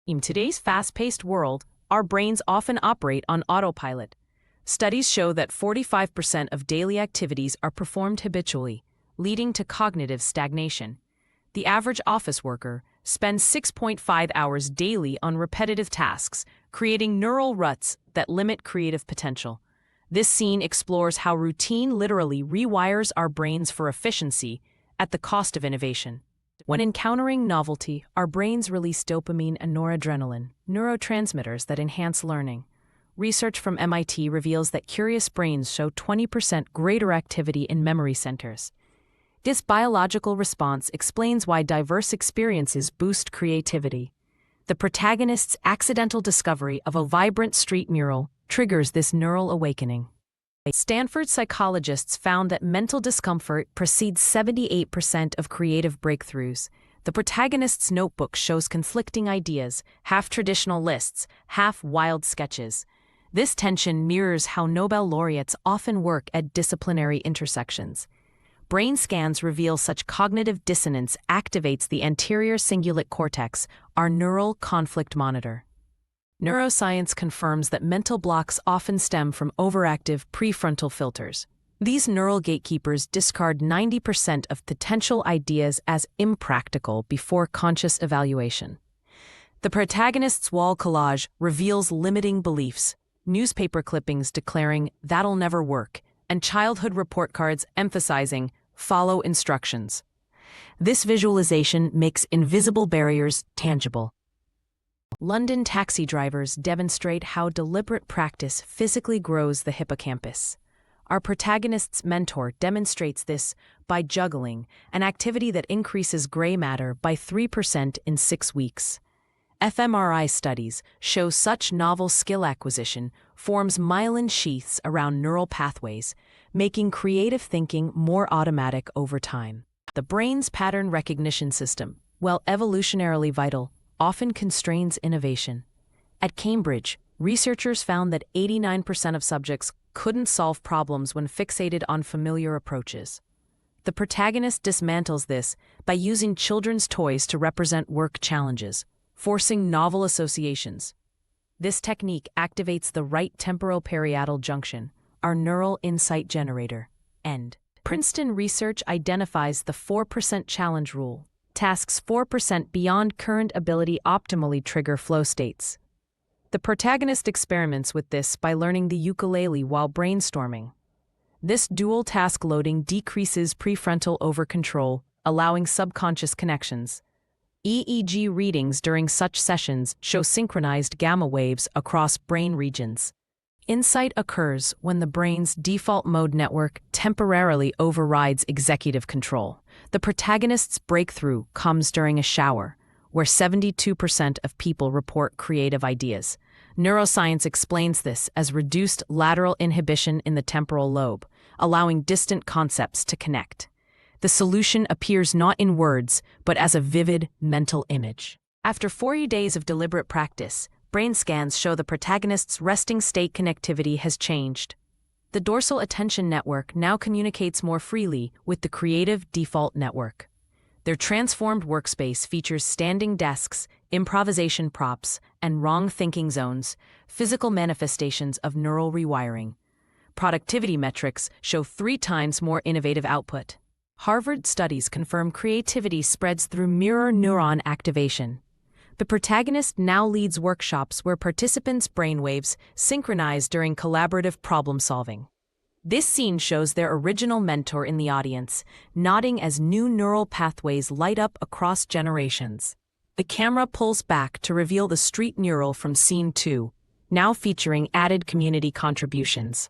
In today's fast-paced world, our brains often operate on autopilot. Studies show that 45% of daily activities are performed habitually, leading to cognitive stagnation. The average office worker spends 6.5 hours daily on repetitive tasks, creating neural ruts that limit creative potential. This scene explores how routine literally rewires our brains for efficiency at the cost of innovation. When encountering novelty, our brains release dopamine and noradrenaline, neurotransmitters that enhance learning. Research from MIT reveals that curious brains show 20% greater activity in memory centers. This biological response explains why diverse experiences boost creativity. The protagonist's accidental discovery of a vibrant street mural triggers this neural awakening. Stanford psychologists found that mental discomfort precedes 78% of creative breakthroughs. The protagonist's notebook shows conflicting ideas, half traditional lists, half wild sketches. This tension mirrors how Nobel laureates often work at disciplinary intersections. Brain scans reveal such cognitive dissonance activates the anterior cingulate cortex, our neural conflict monitor. Neuroscience confirms that mental blocks often stem from overactive prefrontal filters. These neural gatekeepers discard 90% of potential ideas as impractical before conscious evaluation. The protagonist's wall collage reveals limiting beliefs, newspaper clippings declaring "that'll never work," and childhood report cards emphasizing "follow instructions." This visualization makes invisible barriers tangible. London taxi drivers demonstrate how deliberate practice physically grows the hippocampus. Our protagonist's mentor demonstrates this by juggling, an activity that increases gray matter by 3% in 6 weeks. fMRI studies show such novel skill acquisition forms myelin sheaths around neural pathways, making creative thinking more automatic over time. The brain's pattern recognition system, while evolutionarily vital, often constrains innovation. At Cambridge, researchers found that 89% of subjects couldn't solve problems when fixated on familiar approaches. The protagonist dismantles this by using children's toys to represent work challenges, forcing novel associations. This technique activates the right temporoparietal junction, our neural insight generator. End. Princeton research identifies the 4% challenge rule. Tasks 4% beyond current ability optimally trigger flow states. The protagonist experiments with this by learning the ukulele while brainstorming. This dual task loading decreases prefrontal overcontrol, allowing subconscious connections. EEG readings during such sessions show synchronized gamma waves across brain regions. Insight occurs when the brain's default mode network temporarily overrides executive control. The protagonist's breakthrough comes during a shower, where 72% of people report creative ideas. Neuroscience explains this as reduced lateral inhibition in the temporal lobe, allowing distant concepts to connect. The solution appears not in words, but as a vivid mental image. After 40 days of deliberate practice, brain scans show the protagonist's resting state connectivity has changed. The dorsal attention network now communicates more freely with the creative default network. Their transformed workspace features standing desks, improvisation props, and wrong thinking zones, physical manifestations of neural rewiring. Productivity metrics show 3 times more innovative output. Harvard studies confirm creativity spreads through mirror neuron activation. The protagonist now leads workshops where participants' brainwaves synchronize during collaborative problem-solving. This scene shows their original mentor in the audience, nodding as new neural pathways light up across generations. The camera pulls back to reveal the street mural from Scene 2, now featuring added community contributions.